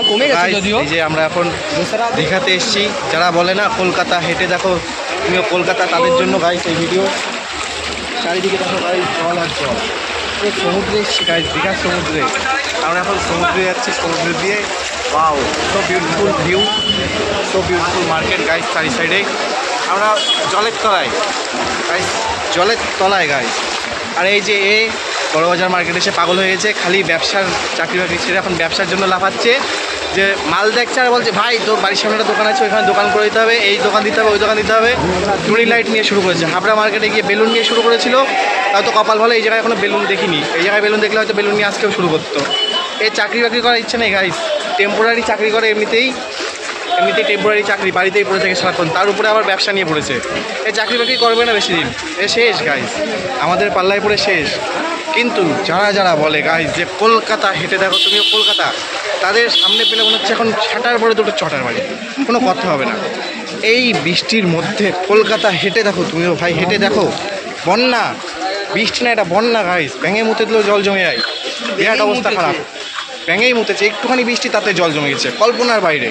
কমে গেছে যদিও। এই যে আমরা এখন দীঘাতে এসেছি, যারা বলে না কলকাতা হেঁটে দেখো তুমিও কলকাতা, তাদের জন্য গাইস এই ভিডিও। চারিদিকে দেখো গাইস জল আর জল, সমুদ্রে এসেছি গাইস, দীঘার সমুদ্রে। আমরা এখন সমুদ্রে যাচ্ছি, সমুদ্র দিয়ে wow so beautiful view, so beautiful market guys চারি সাইডে। আমরা জলের তলায় গাইস, জলের তলায় গাইস। আর এই যে বড়বাজার মার্কেটে এসে পাগল হয়ে গেছে, খালি ব্যবসার চাকরি বাকরি ছেড়ে এখন ব্যবসার জন্য লাফাচ্ছে। যে মাল দেখছে আর বলছে ভাই তোর বাড়ির সামনে একটা দোকান আছে, ওইখানে দোকান করে দিতে হবে, এই দোকান দিতে হবে, ওই দোকান দিতে হবে। টুনি লাইট নিয়ে শুরু করেছে, হাবড়া মার্কেটে গিয়ে বেলুন নিয়ে শুরু করেছিল, হয়তো কপাল ভালো এই জায়গায় এখনো বেলুন দেখিনি, এই জায়গায় বেলুন দেখলে হয়তো বেলুন নিয়ে আজকেও শুরু করতো। এই চাকরি বাকরি করার ইচ্ছে নেই গাইস, টেম্পোরারি চাকরি করে এমনিতেই টেম্পোরারি চাকরি, বাড়িতেই পড়ে থাকে সারাক্ষণ, তার উপরে আবার ব্যবসা নিয়ে পড়েছে। এই চাকরি বাকরি করবে না বেশি দিন, এ শেষ গাইস, আমাদের পাল্লায় পড়ে শেষ। কিন্তু যারা বলে গাইস যে কলকাতা হেঁটে দেখো তুমিও কলকাতা, তাদের সামনে পেলে মনে হচ্ছে এখন ছাটার পরে দুটো চটার বাড়ি, কোনো কথা হবে না। এই বৃষ্টির মধ্যে কলকাতা হেঁটে দেখো তুমিও ভাই, হেঁটে দেখো। বন্যা, বৃষ্টি না এটা বন্যা গাইস, ব্যাঙে মুতে দিলেও জল জমে যায়, বিরাট অবস্থা খারাপ। ব্যাঙেই মুতেছে, একটুখানি বৃষ্টি তাতে জল জমে গেছে, কল্পনার বাইরে।